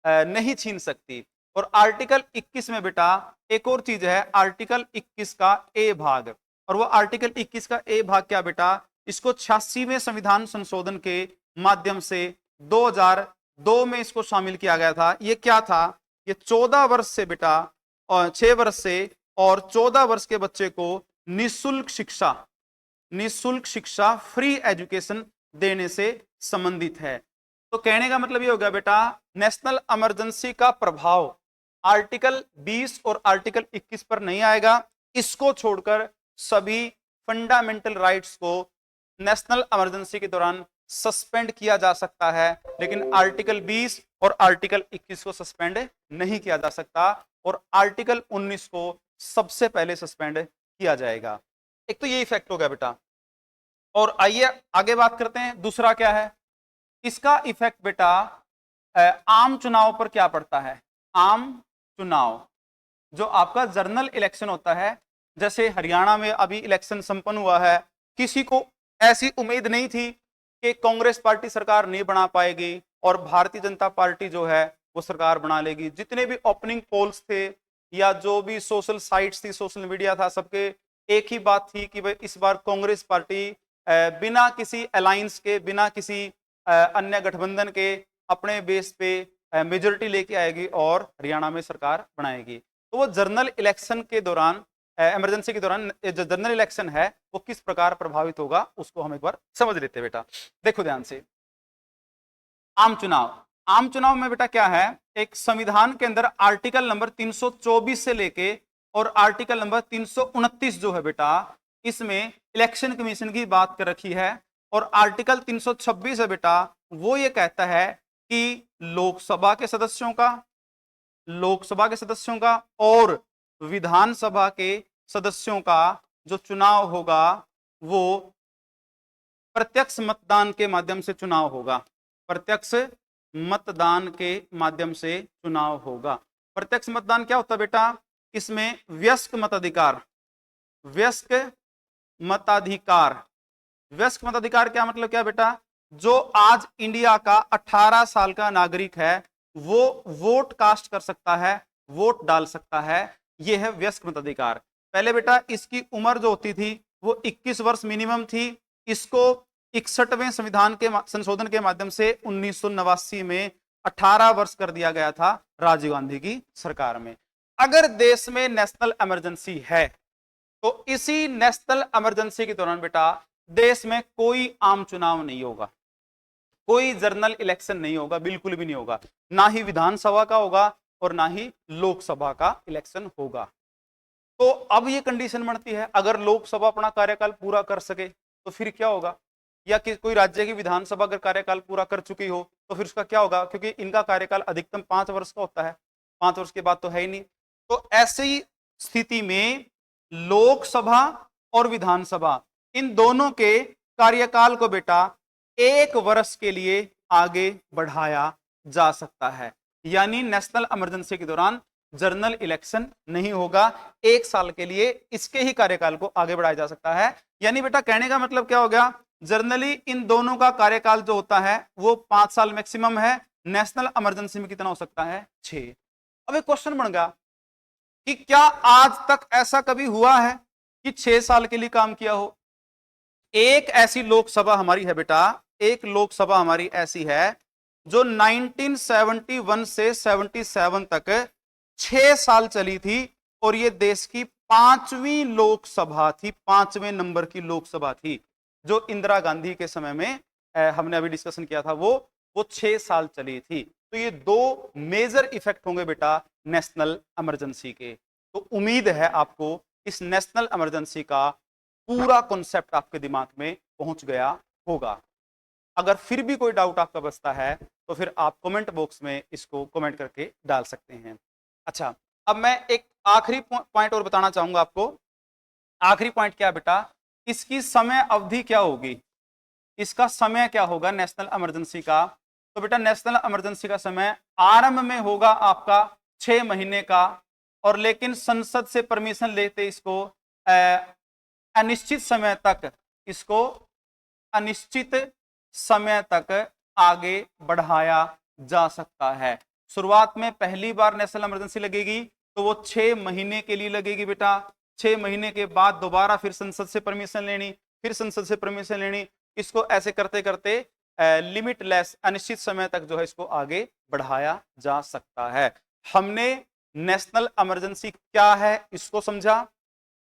नहीं छीन सकती। और आर्टिकल 21 में बेटा एक और चीज है, आर्टिकल 21 का ए भाग, और वो आर्टिकल 21 का ए भाग क्या बेटा, इसको 86वें संविधान संशोधन के माध्यम से 2002 में इसको शामिल किया गया था। ये क्या था, ये 14 वर्ष से बेटा और 6 वर्ष से और 14 वर्ष के बच्चे को निःशुल्क शिक्षा फ्री एजुकेशन देने से संबंधित है। तो कहने का मतलब ये हो गया बेटा, नेशनल इमरजेंसी का प्रभाव आर्टिकल 20 और आर्टिकल 21 पर नहीं आएगा। इसको छोड़कर सभी फंडामेंटल राइट्स को नेशनल इमरजेंसी के दौरान सस्पेंड किया जा सकता है, लेकिन आर्टिकल 20 और आर्टिकल 21 को सस्पेंड नहीं किया जा सकता, और आर्टिकल 19 को सबसे पहले सस्पेंड किया जाएगा। एक तो ये इफेक्ट हो गया बेटा। और आइए आगे बात करते हैं, दूसरा क्या है इसका इफेक्ट बेटा, आम चुनाव पर क्या पड़ता है। आम चुनाव जो आपका जनरल इलेक्शन होता है, जैसे हरियाणा में अभी इलेक्शन संपन्न हुआ है, किसी को ऐसी उम्मीद नहीं थी कि कांग्रेस पार्टी सरकार नहीं बना पाएगी और भारतीय जनता पार्टी जो है वो सरकार बना लेगी। जितने भी ओपनिंग पोल्स थे या जो भी सोशल साइट्स थी, सोशल मीडिया था, सबके एक ही बात थी कि भाई इस बार कांग्रेस पार्टी बिना किसी अलायंस के, बिना किसी अन्य गठबंधन के अपने बेस पे मेजोरिटी लेके आएगी और हरियाणा में सरकार बनाएगी। तो वो जनरल इलेक्शन के दौरान, इमरजेंसी के दौरान जो जनरल इलेक्शन है वो किस प्रकार प्रभावित होगा उसको हम एक बार समझ लेते हैं बेटा। देखो ध्यान से, आम चुनाव। आम चुनाव में बेटा क्या है, एक संविधान के अंदर आर्टिकल नंबर 324 से लेके और आर्टिकल नंबर 329 जो है बेटा, इसमें इलेक्शन कमीशन की बात कर रखी है। और आर्टिकल 326 है बेटा, वो ये कहता है कि लोकसभा के सदस्यों का और विधानसभा के सदस्यों का जो चुनाव होगा वो प्रत्यक्ष मतदान के माध्यम से चुनाव होगा। प्रत्यक्ष मतदान के माध्यम से चुनाव होगा। प्रत्यक्ष मतदान क्या होता है बेटा, इसमें वयस्क मताधिकार वयस्क मताधिकार क्या मतलब क्या बेटा, जो आज इंडिया का 18 साल का नागरिक है वो वोट कास्ट कर सकता है, वोट डाल सकता है, यह है वयस्क मताधिकार। पहले बेटा इसकी उम्र जो होती थी वो 21 वर्ष मिनिमम थी। इसको 61वें संविधान के संशोधन के माध्यम से 1989 में 18 वर्ष कर दिया गया था राजीव गांधी की सरकार में। अगर देश में नेशनल इमरजेंसी है तो इसी नेशनल इमरजेंसी के दौरान बेटा देश में कोई आम चुनाव नहीं होगा, कोई जनरल इलेक्शन नहीं होगा, बिल्कुल भी नहीं होगा। ना ही विधानसभा का होगा और ना ही लोकसभा का इलेक्शन होगा। तो अब ये कंडीशन बनती है, अगर लोकसभा अपना कार्यकाल पूरा कर सके तो फिर क्या होगा, या कि कोई राज्य की विधानसभा अगर कार्यकाल पूरा कर चुकी हो तो फिर उसका क्या होगा, क्योंकि इनका कार्यकाल अधिकतम 5 वर्ष का होता है, 5 वर्ष के बाद तो है ही नहीं। तो ऐसी स्थिति में लोकसभा और विधानसभा इन दोनों के कार्यकाल को बेटा 1 वर्ष के लिए आगे बढ़ाया जा सकता है। यानी नेशनल इमरजेंसी के दौरान जनरल इलेक्शन नहीं होगा, 1 साल के लिए इसके ही कार्यकाल को आगे बढ़ाया जा सकता है। यानी बेटा कहने का मतलब क्या हो गया, जनरली इन दोनों का कार्यकाल जो होता है वो 5 साल मैक्सिमम है, नेशनल इमरजेंसी में कितना हो सकता है, 6। अब एक क्वेश्चन बन गया कि क्या आज तक ऐसा कभी हुआ है कि 6 साल के लिए काम किया हो। एक ऐसी लोकसभा हमारी है बेटा, एक लोकसभा हमारी ऐसी है जो 1971 से 77 तक 6 साल चली थी और ये देश की 5वीं लोकसभा थी, 5वें नंबर की लोकसभा थी, जो इंदिरा गांधी के समय में हमने अभी डिस्कशन किया था, वो 6 साल चली थी। तो ये 2 मेजर इफेक्ट होंगे बेटा नेशनल इमरजेंसी के। तो उम्मीद है आपको इस नेशनल इमरजेंसी का पूरा कॉन्सेप्ट आपके दिमाग में पहुंच गया होगा। अगर फिर भी कोई डाउट आपका बचता है तो फिर आप कमेंट बॉक्स में इसको कमेंट करके डाल सकते हैं। अच्छा, अब मैं एक आखिरी पॉइंट और बताना चाहूंगा आपको। आखिरी पॉइंट क्या बेटा, इसकी समय अवधि क्या होगी, इसका समय क्या होगा नेशनल इमरजेंसी का। तो बेटा नेशनल इमरजेंसी का समय आरंभ में होगा आपका 6 महीने का, और लेकिन संसद से परमिशन लेते इसको अनिश्चित समय तक, इसको अनिश्चित समय तक आगे बढ़ाया जा सकता है। शुरुआत में पहली बार नेशनल इमरजेंसी लगेगी तो वो 6 महीने के लिए लगेगी बेटा। 6 महीने के बाद दोबारा फिर संसद से परमिशन लेनी, फिर संसद से परमिशन लेनी, इसको ऐसे करते करते लिमिटलेस अनिश्चित समय तक जो है इसको आगे बढ़ाया जा सकता है। हमने नेशनल इमरजेंसी क्या है इसको समझा,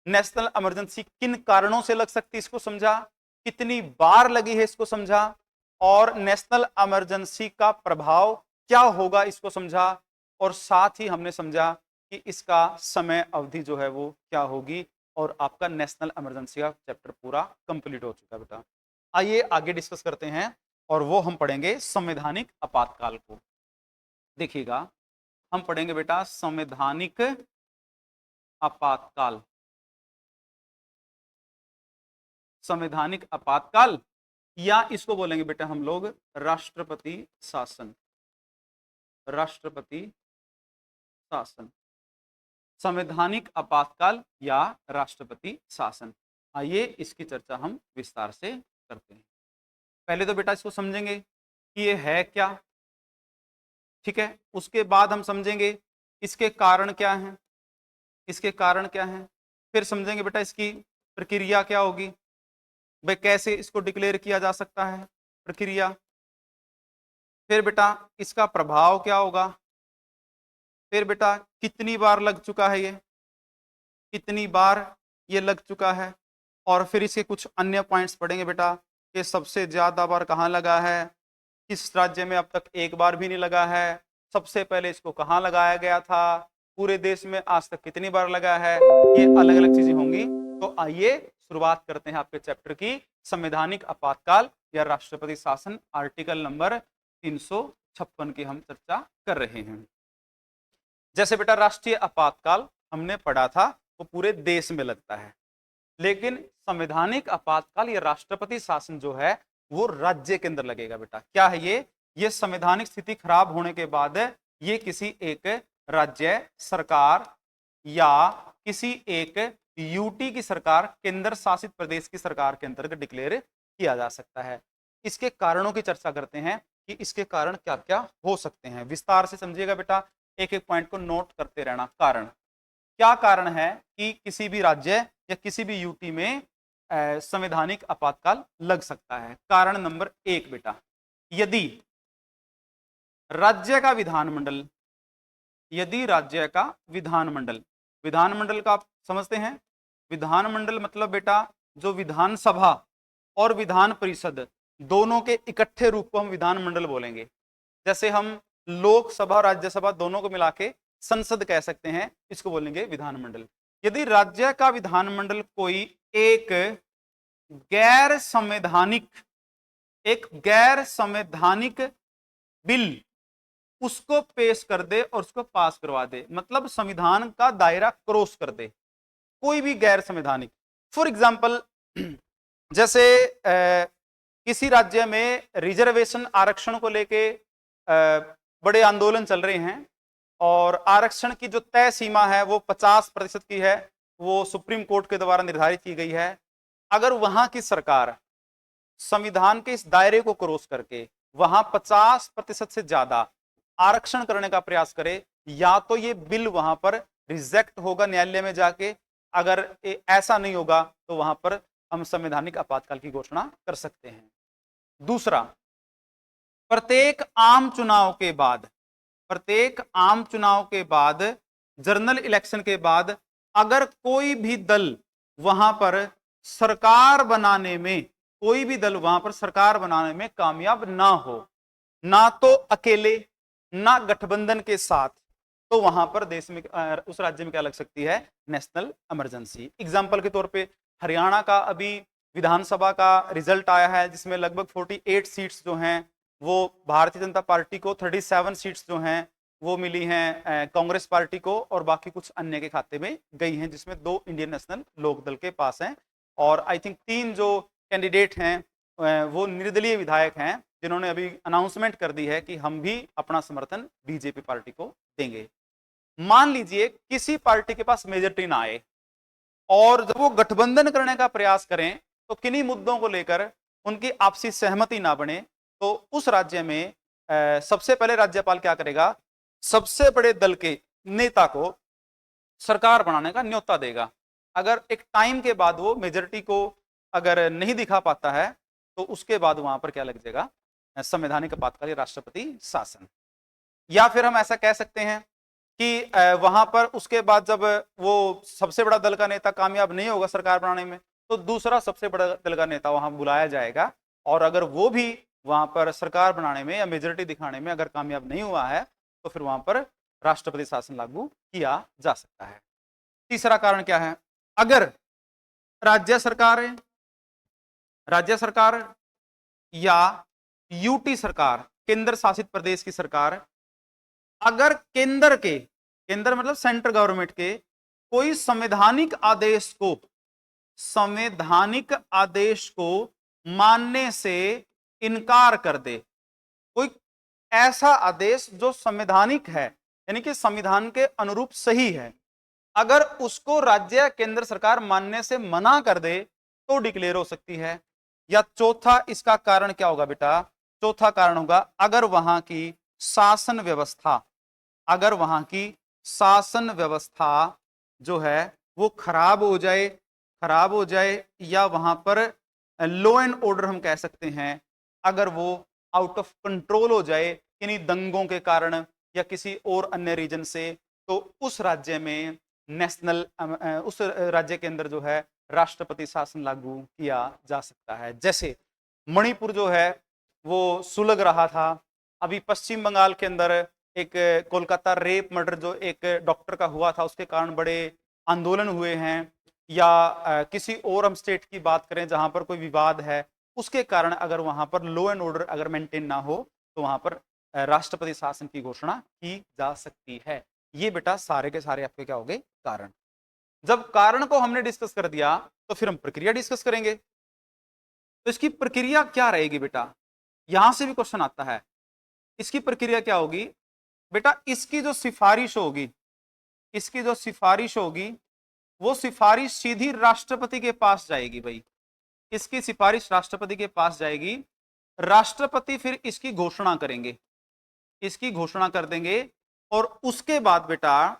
नेशनल इमरजेंसी किन कारणों से लग सकती है इसको समझा, कितनी बार लगी है इसको समझा, और नेशनल इमरजेंसी का प्रभाव क्या होगा इसको समझा, और साथ ही हमने समझा कि इसका समय अवधि जो है वो क्या होगी, और आपका नेशनल इमरजेंसी का चैप्टर पूरा कंप्लीट हो चुका बेटा। आइए आगे डिस्कस करते हैं, और वो हम पढ़ेंगे संवैधानिक आपातकाल को। देखिएगा हम पढ़ेंगे बेटा संवैधानिक आपातकाल। संवैधानिक आपातकाल, या इसको बोलेंगे बेटा हम लोग राष्ट्रपति शासन। राष्ट्रपति शासन, संवैधानिक आपातकाल या राष्ट्रपति शासन। आइए इसकी चर्चा हम विस्तार से करते हैं। पहले तो बेटा इसको समझेंगे कि ये है क्या, ठीक है। उसके बाद हम समझेंगे इसके कारण क्या हैं, इसके कारण क्या हैं। फिर समझेंगे बेटा इसकी प्रक्रिया क्या होगी, भाई कैसे इसको डिक्लेयर किया जा सकता है, प्रक्रिया। फिर बेटा इसका प्रभाव क्या होगा, फिर बेटा कितनी बार लग चुका है ये, कितनी बार ये लग चुका है, और फिर इसके कुछ अन्य पॉइंट्स पढ़ेंगे बेटा कि सबसे ज्यादा बार कहाँ लगा है, किस राज्य में अब तक एक बार भी नहीं लगा है, सबसे पहले इसको कहाँ लगाया गया था, पूरे देश में आज तक कितनी बार लगा है, ये अलग अलग चीजें होंगी। तो आइए शुरुआत करते हैं आपके चैप्टर की, संवैधानिक आपातकाल या राष्ट्रपति शासन, आर्टिकल नंबर 356 की हम चर्चा कर रहे हैं। जैसे बेटा राष्ट्रीय आपातकाल हमने पढ़ा था वो पूरे देश में लगता है, लेकिन संवैधानिक आपातकाल या राष्ट्रपति शासन जो है वो राज्य के अंदर लगेगा। बेटा क्या है ये संवैधानिक स्थिति खराब होने के बाद ये किसी एक राज्य सरकार या किसी एक यूटी की सरकार, केंद्र शासित प्रदेश की सरकार के अंतर्गत डिक्लेयर किया जा सकता है। इसके कारणों की चर्चा करते हैं कि इसके कारण क्या क्या हो सकते हैं, विस्तार से समझिएगा बेटा, एक एक पॉइंट को नोट करते रहना। कारण क्या कारण है कि किसी भी राज्य या किसी भी यूटी में संवैधानिक आपातकाल लग सकता है। कारण नंबर 1 बेटा, यदि राज्य का विधानमंडल, यदि राज्य का विधानमंडल, विधानमंडल का आप समझते हैं, विधानमंडल मतलब बेटा जो विधानसभा और विधान परिषद दोनों के इकट्ठे रूप को हम विधानमंडल बोलेंगे। जैसे हम लोकसभा राज्यसभा दोनों को मिला के संसद कह सकते हैं, इसको बोलेंगे विधानमंडल। यदि राज्य का विधानमंडल कोई एक गैर संवैधानिक बिल उसको पेश कर दे और उसको पास करवा दे, मतलब संविधान का दायरा क्रॉस कर दे, कोई भी गैर संवैधानिक। फॉर एग्जाम्पल जैसे किसी राज्य में रिजर्वेशन आरक्षण को लेके बड़े आंदोलन चल रहे हैं और आरक्षण की जो तय सीमा है वो 50% की है, वो सुप्रीम कोर्ट के द्वारा निर्धारित की गई है। अगर वहां की सरकार संविधान के इस दायरे को क्रॉस करके वहां 50% से ज्यादा आरक्षण करने का प्रयास करे, या तो ये बिल वहां पर रिजेक्ट होगा न्यायालय में जाके, अगर ऐसा नहीं होगा तो वहां पर हम संवैधानिक आपातकाल की घोषणा कर सकते हैं। दूसरा, प्रत्येक आम चुनाव के बाद जनरल इलेक्शन के बाद अगर कोई भी दल वहां पर सरकार बनाने में, कोई भी दल वहां पर सरकार बनाने में कामयाब ना हो, ना तो अकेले ना गठबंधन के साथ, तो वहां पर देश में उस राज्य में क्या लग सकती है, नेशनल इमरजेंसी। एग्जाम्पल के तौर पे हरियाणा का अभी विधानसभा का रिजल्ट आया है जिसमें लगभग 48 सीट्स जो हैं वो भारतीय जनता पार्टी को, 37 सीट्स जो हैं वो मिली हैं कांग्रेस पार्टी को, और बाकी कुछ अन्य के खाते में गई हैं, जिसमें 2 इंडियन नेशनल लोकदल के पास हैं, और आई थिंक 3 जो कैंडिडेट हैं वो निर्दलीय विधायक हैं जिन्होंने अभी अनाउंसमेंट कर दी है कि हम भी अपना समर्थन बीजेपी पार्टी को देंगे। मान लीजिए किसी पार्टी के पास मेजॉरिटी ना आए और जब वो गठबंधन करने का प्रयास करें तो किन्हीं मुद्दों को लेकर उनकी आपसी सहमति ना बने, तो उस राज्य में सबसे पहले राज्यपाल क्या करेगा, सबसे बड़े दल के नेता को सरकार बनाने का न्योता देगा। अगर एक टाइम के बाद वो मेजॉरिटी को अगर नहीं दिखा पाता है तो उसके बाद वहां पर क्या लग जाएगा, संवैधानिक आपातकाल राष्ट्रपति शासन। या फिर हम ऐसा कह सकते हैं कि वहां पर उसके बाद जब वो सबसे बड़ा दल का नेता कामयाब नहीं होगा सरकार बनाने में, तो दूसरा सबसे बड़ा दल का नेता वहां बुलाया जाएगा, और अगर वो भी वहां पर सरकार बनाने में या मेजॉरिटी दिखाने में अगर कामयाब नहीं हुआ है तो फिर वहां पर राष्ट्रपति शासन लागू किया जा सकता है। तीसरा कारण क्या है, अगर राज्य सरकार या यूटी सरकार, केंद्र शासित प्रदेश की सरकार, अगर केंद्र मतलब सेंट्रल गवर्नमेंट के कोई संवैधानिक आदेश को मानने से इनकार कर दे, कोई ऐसा आदेश जो संवैधानिक है यानी कि संविधान के अनुरूप सही है, अगर उसको राज्य केंद्र सरकार मानने से मना कर दे तो डिक्लेयर हो सकती है। या चौथा इसका कारण क्या होगा बेटा, चौथा कारण होगा अगर वहां की शासन व्यवस्था जो है वो खराब हो जाए या वहां पर लॉ एंड ऑर्डर हम कह सकते हैं, अगर वो आउट ऑफ कंट्रोल हो जाए किन्हीं दंगों के कारण या किसी और अन्य रीजन से, तो उस राज्य में उस राज्य के अंदर जो है राष्ट्रपति शासन लागू किया जा सकता है। जैसे मणिपुर जो है वो सुलग रहा था। अभी पश्चिम बंगाल के अंदर एक कोलकाता रेप मर्डर जो एक डॉक्टर का हुआ था, उसके कारण बड़े आंदोलन हुए हैं। या किसी और हम स्टेट की बात करें जहां पर कोई विवाद है, उसके कारण अगर वहां पर लॉ एंड ऑर्डर अगर मेंटेन ना हो तो वहां पर राष्ट्रपति शासन की घोषणा की जा सकती है। ये बेटा सारे के सारे आपके क्या हो गए, कारण। जब कारण को हमने डिस्कस कर दिया तो फिर हम प्रक्रिया डिस्कस करेंगे। तो इसकी प्रक्रिया क्या रहेगी बेटा, यहां से भी क्वेश्चन आता है। इसकी प्रक्रिया क्या होगी बेटा, इसकी जो सिफारिश होगी, इसकी जो सिफारिश होगी वो सिफारिश सीधी राष्ट्रपति के पास जाएगी भाई। इसकी सिफारिश राष्ट्रपति के पास जाएगी, राष्ट्रपति फिर इसकी घोषणा करेंगे, इसकी घोषणा कर देंगे। और उसके बाद बेटा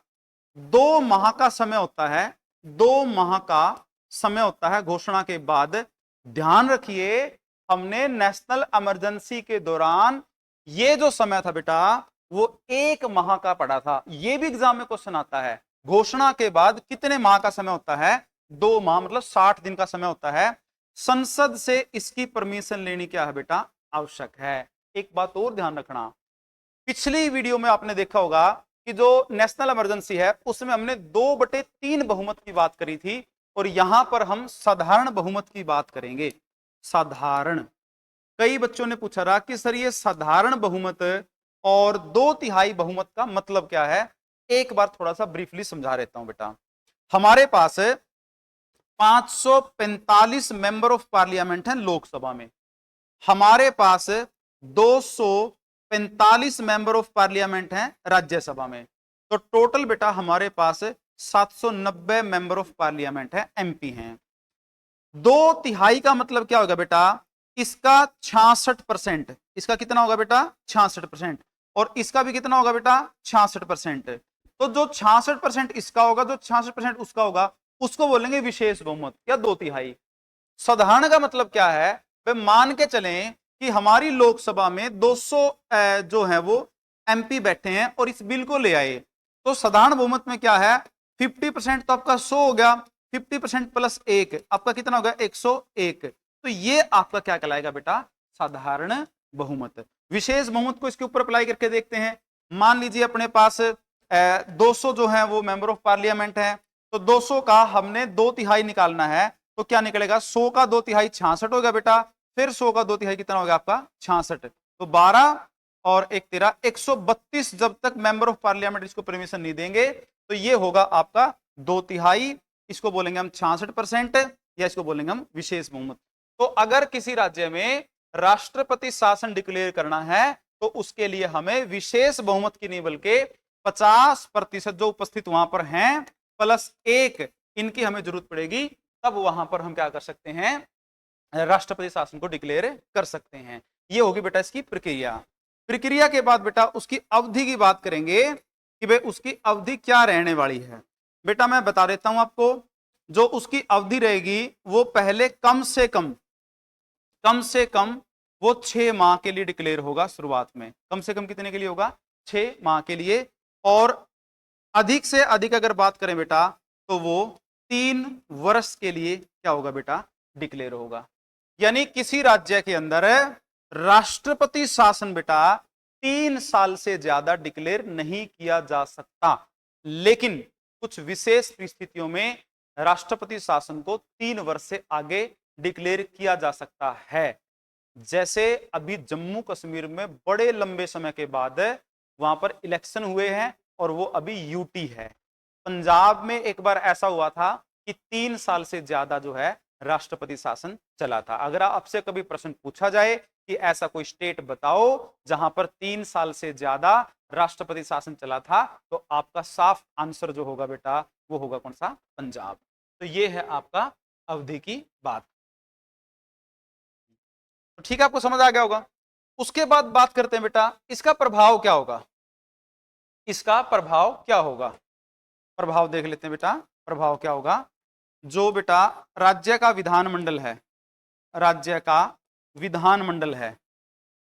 2 माह का समय होता है, 2 माह का समय होता है घोषणा के बाद। ध्यान रखिए, हमने नेशनल इमरजेंसी के दौरान ये जो समय था बेटा वो 1 माह का पड़ा था। ये भी एग्जाम में क्वेश्चन आता है, घोषणा के बाद कितने माह का समय होता है, 2 माह मतलब 60 दिन का समय होता है। संसद से इसकी परमिशन लेनी क्या है बेटा, आवश्यक है। एक बात और ध्यान रखना, पिछली वीडियो में आपने देखा होगा कि जो नेशनल इमरजेंसी है उसमें हमने 2/3 बहुमत की बात करी थी, और यहां पर हम साधारण बहुमत की बात करेंगे। साधारण, कई बच्चों ने पूछा रहा कि सर ये साधारण बहुमत और 2/3 बहुमत का मतलब क्या है। एक बार थोड़ा सा ब्रीफली समझा देता हूं बेटा। हमारे पास 545 मेंबर ऑफ पार्लियामेंट हैं लोकसभा में, हमारे पास 245 मेंबर ऑफ पार्लियामेंट हैं राज्यसभा में। तो टोटल बेटा हमारे पास 790 मेंबर ऑफ पार्लियामेंट है, एमपी हैं। 2/3 का मतलब क्या होगा बेटा, इसका 66%, इसका कितना होगा बेटा 66%, और इसका भी कितना होगा बेटा 66%। तो जो 66% इसका होगा, जो 66% उसका होगा, उसको बोलेंगे विशेष बहुमत या 2/3। साधारण का मतलब क्या है, वे मान के चलें कि हमारी लोकसभा में 200 जो है वो एमपी बैठे हैं और इस बिल को ले आए, तो साधारण बहुमत में क्या है 50% तो आपका 100 हो गया, 50% प्लस 1 आपका कितना होगा 101। तो ये आपका क्या कहलाएगा बेटा, साधारण बहुमत। विशेष बहुमत को इसके ऊपर अप्लाई करके देखते हैं। मान लीजिए अपने पास 200 जो है वो मेंबर ऑफ पार्लियामेंट है, तो 200 का हमने 2/3 निकालना है, तो क्या निकलेगा 100 का 2/3 66 होगा बेटा, फिर 100 का 2/3 कितना होगा आपका 66, तो 12 और 1 13 132। जब तक मेंबर ऑफ पार्लियामेंट इसको परमिशन नहीं देंगे तो ये होगा आपका 2/3। इसको बोलेंगे हम 66% या इसको बोलेंगे हम विशेष बहुमत। तो अगर किसी राज्य में राष्ट्रपति शासन डिक्लेयर करना है तो उसके लिए हमें विशेष बहुमत की नहीं बल्कि 50% जो उपस्थित वहां पर हैं प्लस 1 इनकी हमें जरूरत पड़ेगी, तब वहां पर हम क्या कर सकते हैं, राष्ट्रपति शासन को डिक्लेयर कर सकते हैं। ये होगी बेटा इसकी प्रक्रिया। प्रक्रिया के बाद बेटा उसकी अवधि की बात करेंगे कि भाई उसकी अवधि क्या रहने वाली है। बेटा मैं बता देता हूं आपको, जो उसकी अवधि रहेगी वो पहले कम से कम वो 6 माह के लिए डिक्लेयर होगा। शुरुआत में कम से कम कितने के लिए होगा, 6 माह के लिए, और अधिक से अधिक अगर बात करें बेटा तो वो 3 वर्ष के लिए क्या होगा बेटा, डिक्लेयर होगा। यानी किसी राज्य के अंदर राष्ट्रपति शासन बेटा 3 साल से ज्यादा डिक्लेयर नहीं किया जा सकता, लेकिन कुछ विशेष परिस्थितियों में राष्ट्रपति शासन को 3 वर्ष से आगे डिक्लेयर किया जा सकता है। जैसे अभी जम्मू कश्मीर में बड़े लंबे समय के बाद वहां पर इलेक्शन हुए हैं और वो अभी यूटी है। पंजाब में एक बार ऐसा हुआ था कि 3 साल से ज्यादा जो है राष्ट्रपति शासन चला था। अगर आपसे कभी प्रश्न पूछा जाए कि ऐसा कोई स्टेट बताओ जहां पर 3 साल से ज्यादा राष्ट्रपति शासन चला था, तो आपका साफ आंसर जो होगा बेटा वो होगा कौन सा, पंजाब। तो ये है आपका अवधि की बात। तो ठीक है, आपको समझ आ गया होगा। उसके बाद बात करते हैं बेटा इसका प्रभाव क्या होगा, इसका प्रभाव क्या होगा। प्रभाव देख लेते हैं बेटा, प्रभाव क्या होगा। जो बेटा राज्य का विधानमंडल है, राज्य का विधानमंडल है,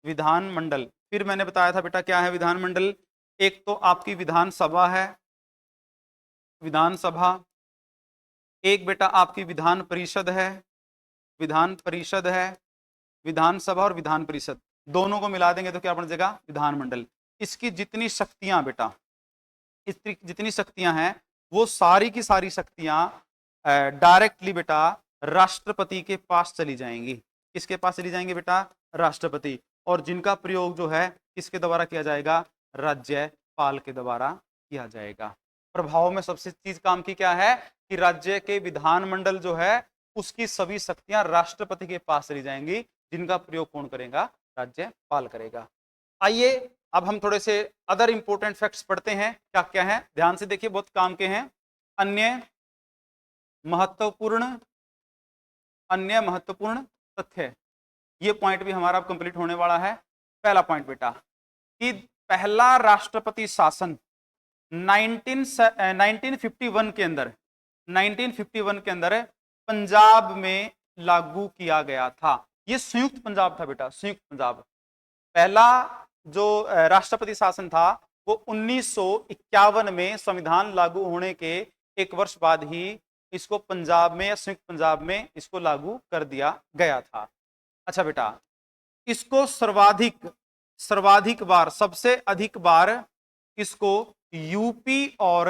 विधानमंडल, फिर मैंने बताया था बेटा क्या है विधानमंडल, एक तो आपकी विधानसभा है, विधानसभा, एक बेटा आपकी विधान परिषद है, विधान परिषद है, विधानसभा और विधान परिषद। दोनों को मिला देंगे तो क्या बन जाएगा, विधानमंडल। इसकी जितनी शक्तियां बेटा, जितनी शक्तियां हैं वो सारी की सारी शक्तियां डायरेक्टली बेटा राष्ट्रपति के पास चली जाएंगी। किसके पास चली जाएंगे बेटा, राष्ट्रपति। और जिनका प्रयोग जो है किसके द्वारा किया जाएगा, राज्यपाल के द्वारा किया जाएगा। प्रभाव में सबसे चीज काम की क्या है कि राज्य के विधानमंडल जो है उसकी सभी शक्तियां राष्ट्रपति के पास चली जाएंगी, जिनका प्रयोग कौन करेगा, राज्यपाल करेगा। आइए अब हम थोड़े से अदर इंपॉर्टेंट फैक्ट्स पढ़ते हैं, क्या क्या है, ध्यान से देखिए, बहुत काम के हैं। अन्य महत्वपूर्ण तथ्य, ये पॉइंट भी हमारा कंप्लीट होने वाला है। पहला पॉइंट बेटा कि पहला राष्ट्रपति शासन 1951 के अंदर पंजाब में लागू किया गया था। ये संयुक्त पंजाब था बेटा, संयुक्त पंजाब। पहला जो राष्ट्रपति शासन था वो 1951 में संविधान लागू होने के एक वर्ष बाद ही इसको पंजाब में या संयुक्त पंजाब में इसको लागू कर दिया गया था। अच्छा बेटा, इसको सर्वाधिक बार, सबसे अधिक बार इसको यूपी और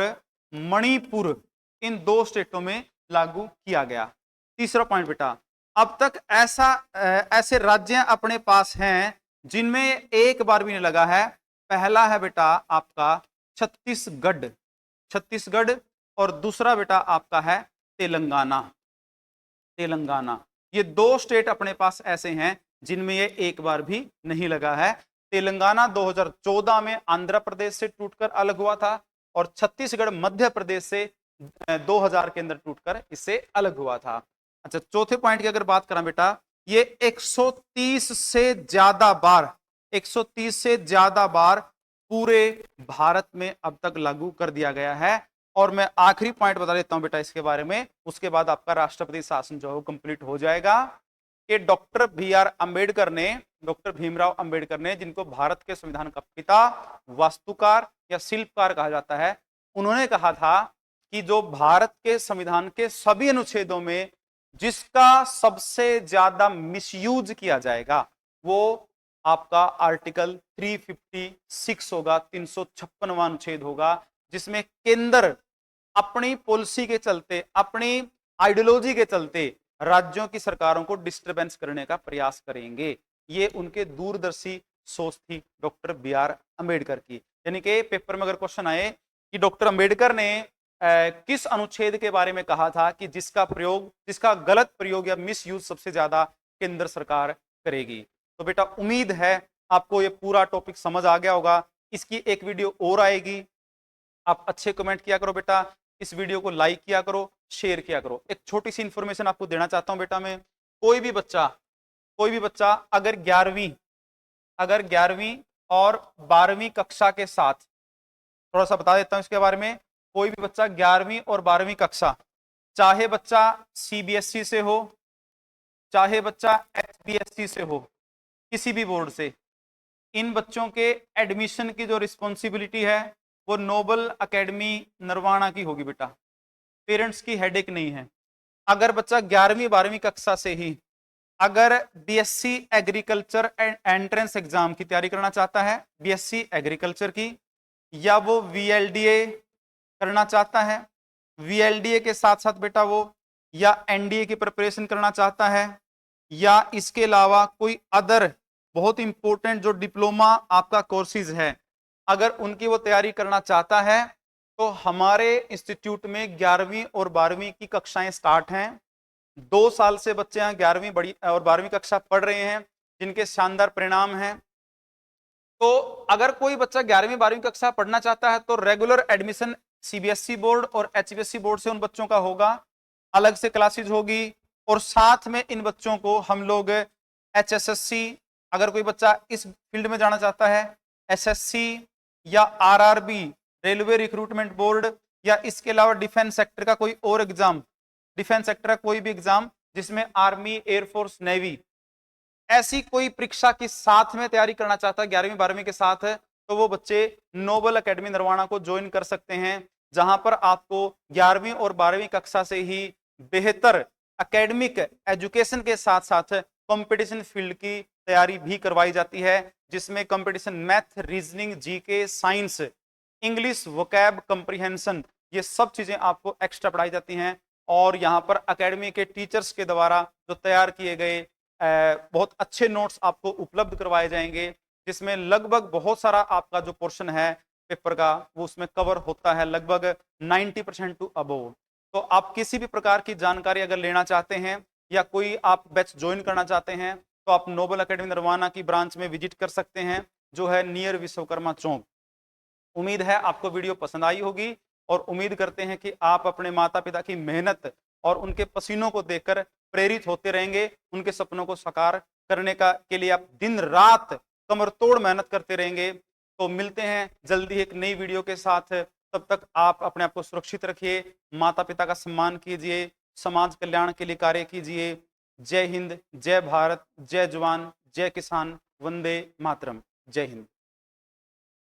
मणिपुर, इन दो स्टेटों में लागू किया गया। तीसरा पॉइंट बेटा, अब तक ऐसे राज्य अपने पास हैं जिनमें एक बार भी नहीं लगा है। पहला है बेटा आपका छत्तीसगढ़ और दूसरा बेटा आपका है तेलंगाना। ये दो स्टेट अपने पास ऐसे हैं जिनमें ये एक बार भी नहीं लगा है। तेलंगाना 2014 में आंध्र प्रदेश से टूटकर अलग हुआ था और छत्तीसगढ़ मध्य प्रदेश से 2000 के अंदर टूटकर इससे अलग हुआ था। अच्छा, चौथे पॉइंट की अगर बात करें बेटा, ये 130 से ज्यादा बार पूरे भारत में अब तक लागू कर दिया गया है। और मैं आखिरी पॉइंट बता देता हूं बेटा इसके बारे में, उसके बाद आपका राष्ट्रपति शासन जो है वो कंप्लीट हो जाएगा। कि डॉक्टर भीमराव अंबेडकर ने, जिनको भारत के संविधान का पिता, वास्तुकार या शिल्पकार कहा जाता है, उन्होंने कहा था कि जो भारत के संविधान के सभी अनुच्छेदों में जिसका सबसे ज्यादा मिसयूज किया जाएगा वो आपका आर्टिकल 356 होगा, 356वां अनुच्छेद होगा, जिसमें केंद्र अपनी पॉलिसी के चलते, अपनी आइडियोलॉजी के चलते राज्यों की सरकारों को डिस्टरबेंस करने का प्रयास करेंगे। ये उनके दूरदर्शी सोच थी डॉक्टर बी.आर. अंबेडकर की। यानी कि पेपर में अगर क्वेश्चन आए कि डॉक्टर अंबेडकर ने किस अनुच्छेद के बारे में कहा था कि जिसका गलत प्रयोग या मिस यूज सबसे ज्यादा केंद्र सरकार करेगी। तो बेटा उम्मीद है आपको ये पूरा टॉपिक समझ आ गया होगा। इसकी एक वीडियो और आएगी, आप अच्छे कमेंट किया करो बेटा, इस वीडियो को लाइक किया करो, शेयर किया करो। एक छोटी सी इंफॉर्मेशन आपको देना चाहता हूं बेटा मैं, कोई भी बच्चा अगर 11वीं और 12वीं कक्षा के साथ, थोड़ा सा बता देता हूं इसके बारे में, कोई भी बच्चा 11वीं और 12वीं कक्षा, चाहे बच्चा सीबीएसई से हो, चाहे बच्चा एचबीएसई से हो, किसी भी बोर्ड से, इन बच्चों के एडमिशन की जो रिस्पॉन्सिबिलिटी है वो नोबल एकेडमी नरवाना की होगी बेटा, पेरेंट्स की हेडेक नहीं है। अगर बच्चा 11वीं 12वीं कक्षा से ही अगर बीएससी एग्रीकल्चर एंट्रेंस एग्जाम की तैयारी करना चाहता है, बीएससी एग्रीकल्चर की, या वो वीएलडीए करना चाहता है, वीएलडीए के साथ साथ बेटा वो या एनडीए की प्रिपरेशन करना चाहता है, या इसके अलावा कोई अदर बहुत इंपॉर्टेंट जो डिप्लोमा आपका कोर्सेज है, अगर उनकी वो तैयारी करना चाहता है, तो हमारे इंस्टीट्यूट में 11वीं और 12वीं की कक्षाएं स्टार्ट हैं। 2 साल से बच्चे यहाँ 11वीं और 12वीं कक्षा पढ़ रहे हैं, जिनके शानदार परिणाम हैं। तो अगर कोई बच्चा 11वीं 12वीं कक्षा पढ़ना चाहता है तो रेगुलर एडमिशन सीबीएसई बोर्ड और एचबीएसई बोर्ड से उन बच्चों का होगा, अलग से क्लासेज होगी। और साथ में इन बच्चों को हम लोग एचएसएससी, अगर कोई बच्चा इस फील्ड में जाना चाहता है, एसएससी या आरआरबी रेलवे रिक्रूटमेंट बोर्ड, या इसके अलावा डिफेंस सेक्टर का कोई और एग्जाम, डिफेंस सेक्टर का कोई भी एग्जाम जिसमें आर्मी, एयरफोर्स, नेवी, ऐसी कोई परीक्षा के साथ में तैयारी करना चाहता है 11वीं 12वीं के साथ, तो वो बच्चे नोबल एकेडमी नरवाना को ज्वाइन कर सकते हैं, जहां पर आपको 11वीं और 12वीं कक्षा से ही बेहतर एकेडमिक एजुकेशन के साथ साथ कंपटीशन फील्ड की तैयारी भी करवाई जाती है, जिसमें competition math, reasoning, GK, science, English, vocab, comprehension, ये सब चीजें आपको एक्स्ट्रा पढ़ाई जाती हैं। और यहाँ पर एकेडमी के टीचर्स के द्वारा जो तैयार किए गए बहुत अच्छे नोट्स आपको उपलब्ध करवाए जाएंगे, जिसमें लगभग बहुत सारा आपका जो पोर्शन है पेपर का वो उसमें कवर होता है, लगभग 90% टू अबोव। तो आप किसी भी प्रकार की जानकारी अगर लेना चाहते हैं या कोई आप बैच ज्वाइन करना चाहते हैं तो आप नोबल एकेडमी नरवाना की ब्रांच में विजिट कर सकते हैं, जो है नियर विश्वकर्मा चौक। उम्मीद है आपको वीडियो पसंद आई होगी और उम्मीद करते हैं कि आप अपने माता पिता की मेहनत और उनके पसीनों को देखकर प्रेरित होते रहेंगे, उनके सपनों को साकार करने का के लिए आप दिन रात कमर तोड़ मेहनत करते रहेंगे। तो मिलते हैं जल्दी एक नई वीडियो के साथ, तब तक आप अपने आप को सुरक्षित रखिए, माता पिता का सम्मान कीजिए, समाज कल्याण के लिए कार्य कीजिए। जय हिंद, जय भारत, जय जवान, जय किसान, वंदे मातरम। जय हिंद।